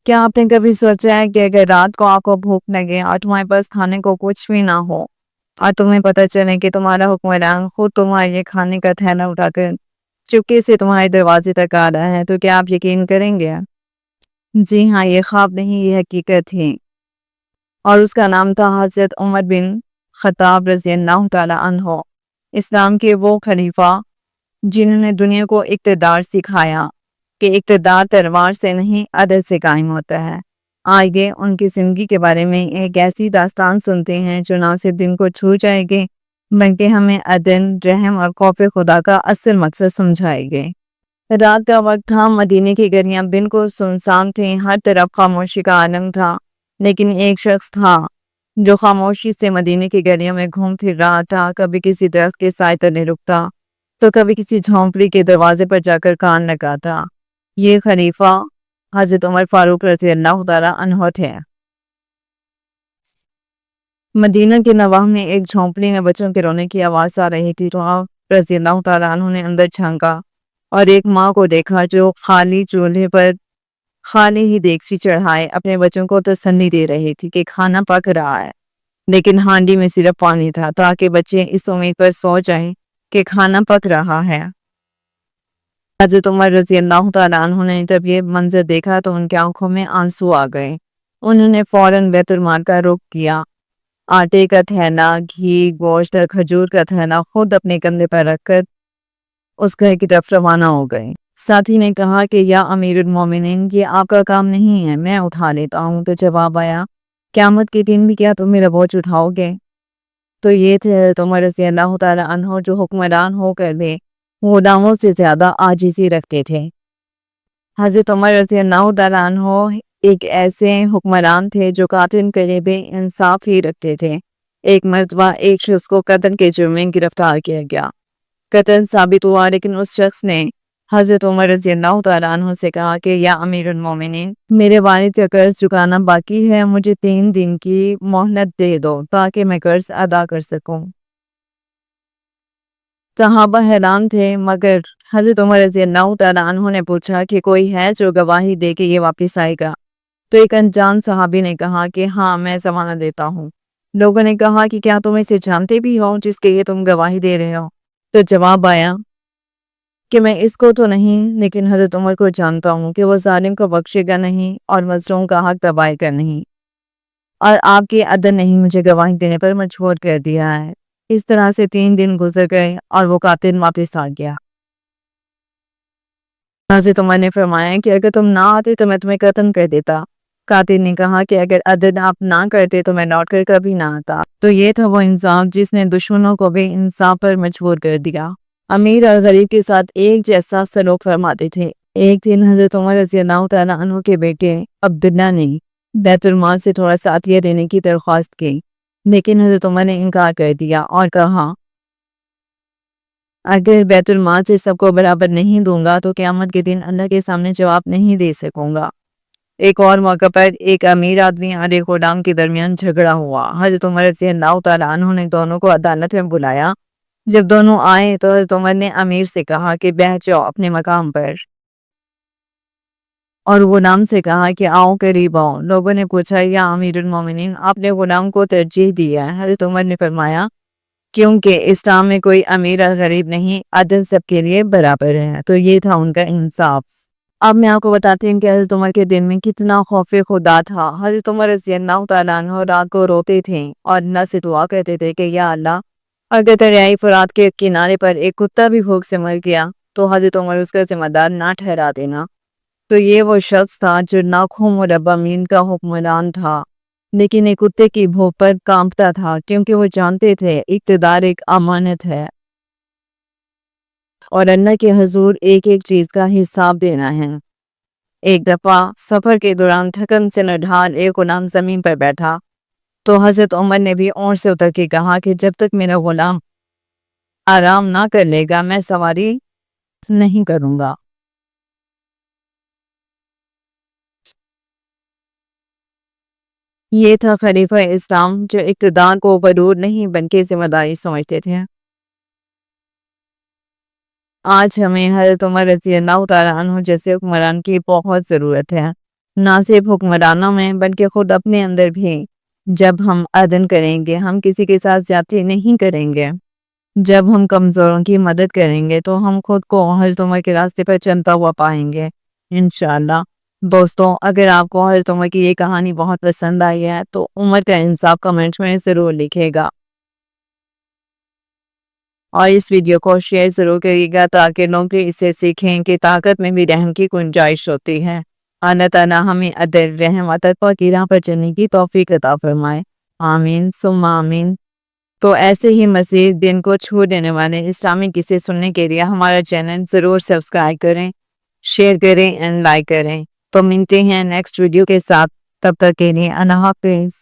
کیا آپ نے کبھی سوچا ہے کہ اگر رات کو آپ کو بھوک لگے اور تمہارے پاس کھانے کو کچھ بھی نہ ہو اور تمہیں پتہ چلے کہ تمہارا حکمران خود تمہارے کھانے کا تھیلا اٹھا کر چپکے سے تمہارے دروازے تک آ رہا ہے، تو کیا آپ یقین کریں گے؟ جی ہاں، یہ خواب نہیں، یہ حقیقت تھی، اور اس کا نام تھا حضرت عمر بن خطاب رضی اللہ تعالی عنہ، اسلام کے وہ خلیفہ جنہوں نے دنیا کو اقتدار سکھایا کہ اقتدار تلوار سے نہیں عدل سے قائم ہوتا ہے۔ آئیے ان کی زندگی کے بارے میں ایک ایسی داستان سنتے ہیں جو نہ صرف دل کو چھو جائے گی بلکہ ہمیں عدل، رحم اور خوف خدا کا اصل مقصد سمجھائے گی۔ رات کا وقت تھا، مدینے کی گلیاں بالکل سنسان تھیں، ہر طرف خاموشی کا عالم تھا، لیکن ایک شخص تھا جو خاموشی سے مدینے کی گلیوں میں گھوم پھر رہا تھا، کبھی کسی درخت کے سائے تلے رکتا تو کبھی کسی جھونپڑی کے دروازے پر جا کر کان لگاتا۔ یہ خلیفہ حضرت عمر فاروق رضی اللہ تعالیٰ عنہ تھے۔ مدینہ کے نواح میں ایک جھونپڑی میں بچوں کے رونے کی آواز آ رہی تھی، تو آپ رضی اللہ تعالیٰ عنہ نے اندر جھانکا اور ایک ماں کو دیکھا جو خالی چولہے پر خالی ہی دیگچی چڑھائے اپنے بچوں کو تسلی دے رہی تھی کہ کھانا پک رہا ہے، لیکن ہانڈی میں صرف پانی تھا تاکہ بچے اس امید پر سو جائیں کہ کھانا پک رہا ہے۔ حضرت عمر رضی اللہ تعالیٰ عنہ نے جب یہ منظر دیکھا تو ان کی آنکھوں میں آنسو آ گئے۔ انہوں نے فوراً بیت المال کا رخ کیا، آٹے کا تھیلا، گھی، گوشت اور کھجور کا تھیلا خود اپنے کندھے پر رکھ کر اس گھر کی طرف روانہ ہو گئے۔ ساتھی نے کہا کہ یا امیر المومنین، یہ آپ کا کام نہیں ہے، میں اٹھا لیتا ہوں۔ تو جواب آیا، قیامت کے دن بھی کیا تم میرا بوجھ اٹھاؤ گے؟ تو یہ تھے حضرت عمر رضی اللہ تعالیٰ عنہ جو حکمران ہو کر بھی غلاموں سے زیادہ عاجزی رکھتے تھے۔ حضرت عمر رضی اللہ تعالیٰ عنہ ایک ایسے حکمران تھے جو قاتل کے بھی انصاف ہی رکھتے تھے۔ ایک مرتبہ ایک شخص کو قتل کے جرم میں گرفتار کیا گیا، قتل ثابت ہوا، لیکن اس شخص نے حضرت عمر رضی اللہ تعالیٰ عنہ سے کہا کہ یا امیر المومنین، میرے والد کا قرض چکانا باقی ہے، مجھے 3 دن کی مہلت دے دو تاکہ میں قرض ادا کر سکوں۔ صحابہ حیران تھے، مگر حضرت عمر رضی اللہ تعالیٰ عنہ نے پوچھا کہ کوئی ہے جو گواہی دے کے یہ واپس آئے گا؟ تو ایک انجان صحابی نے کہا کہ ہاں، میں ضمانت دیتا ہوں۔ لوگوں نے کہا کہ کیا تم اسے جانتے بھی ہو جس کے لیے تم گواہی دے رہے ہو؟ تو جواب آیا کہ میں اس کو تو نہیں، لیکن حضرت عمر کو جانتا ہوں کہ وہ ظالم کو بخشے گا نہیں اور مظلوم کا حق دبائے گا نہیں، اور آپ کی عدل نہیں مجھے گواہی دینے پر مجبور کر دیا ہے۔ اس طرح سے 3 دن گزر گئے اور وہ قاتل واپس آ گیا۔ حضرت عمر نے فرمایا کہ اگر تم نہ آتے تو میں تمہیں قتل کر دیتا۔ قاتل نے کہا کہ اگر عدل آپ نہ کرتے تو میں لوٹ کر کبھی نہ آتا۔ تو یہ تھا وہ انصاف جس نے دشمنوں کو بھی انصاف پر مجبور کر دیا۔ امیر اور غریب کے ساتھ ایک جیسا سلوک فرماتے تھے۔ ایک دن حضرت عمر رضی اللہ تعالیٰ عنہ کے بیٹے عبداللہ نے بیت المال سے تھوڑا سا عطیہ دینے کی درخواست کی، لیکن حضرت عمر نے انکار کر دیا اور کہا اگر بیت المال سے سب کو برابر نہیں دوں گا تو قیامت کے دن اللہ کے سامنے جواب نہیں دے سکوں گا۔ ایک اور موقع پر ایک امیر آدمی اور ایک غلام کے درمیان جھگڑا ہوا۔ حضرت عمر رضی اللہ تعالیٰ عنہ نے دونوں کو عدالت میں بلایا۔ جب دونوں آئے تو حضرت عمر نے امیر سے کہا کہ بیٹھ جاؤ اپنے مقام پر، اور غلام سے کہا کہ آؤ قریب آؤ۔ لوگوں نے پوچھا یا امیر المومنین، آپ نے غلام کو ترجیح دیا ہے؟ حضرت عمر نے فرمایا کیونکہ اسلام میں کوئی امیر اور غریب نہیں، عدل سب کے لیے برابر ہے۔ تو یہ تھا ان کا انصاف۔ اب میں آپ کو بتاتی ہوں کہ حضرت عمر کے دل میں کتنا خوف خدا تھا۔ حضرت عمر رضی اللہ تعالیٰ عنہ رات کو روتے تھے اور اللہ سے دعا کرتے تھے کہ یا اللہ، اگر دریائے فرات کے کنارے پر ایک کتا بھی بھوک سے مر گیا تو حضرت عمر اس کا ذمہ دار نہ ٹھہرا دینا۔ تو یہ وہ شخص تھا جو لاکھوں مربعین کا حکمران تھا، لیکن ایک کتے کی بھوک پر کانپتا تھا، کیونکہ وہ جانتے تھے اقتدار ایک امانت ہے اور اللہ کے حضور ایک ایک چیز کا حساب دینا ہے۔ ایک دفعہ سفر کے دوران تھکن سے نڈھال ایک غلام زمین پر بیٹھا تو حضرت عمر نے بھی اونٹ سے اتر کے کہا کہ جب تک میرا غلام آرام نہ کر لے گا میں سواری نہیں کروں گا۔ یہ تھا خلیفہ اسلام جو اقتدار کو غرور نہیں بلکہ ذمہ داری سمجھتے تھے۔ آج ہمیں حضرت عمر رضی اللہ تعالیٰ عنہ جیسے حکمران کی بہت ضرورت ہے۔ نہ صرف حکمرانوں میں بلکہ خود اپنے اندر بھی۔ جب ہم عدل کریں گے ہم کسی کے ساتھ زیادتی نہیں کریں گے، جب ہم کمزوروں کی مدد کریں گے تو ہم خود کو حضرت عمر کے راستے پر چلتا ہوا پائیں گے انشاءاللہ۔ دوستوں، اگر آپ کو حضرت عمر کی یہ کہانی بہت پسند آئی ہے تو عمر کا انصاف کمنٹ میں ضرور لکھے گا، اور اس ویڈیو کو شیئر ضرور کریے گا تاکہ لوگ بھی اسے سیکھیں کہ طاقت میں بھی رحم کی گنجائش ہوتی ہے۔ اللہ تعالیٰ ہمیں عدل، رحم و تقوی کی راہ پر چلنے کی توفیق عطا فرمائے، آمین ثم آمین۔ تو ایسے ہی مزید دن کو چھو دینے والے اسلامی قصے سننے کے لیے ہمارا چینل ضرور سبسکرائب کریں، شیئر کریں اینڈ لائک کریں۔ تو ملتے ہیں نیکسٹ ویڈیو کے ساتھ، تب تک کے لیے اللہ حافظ۔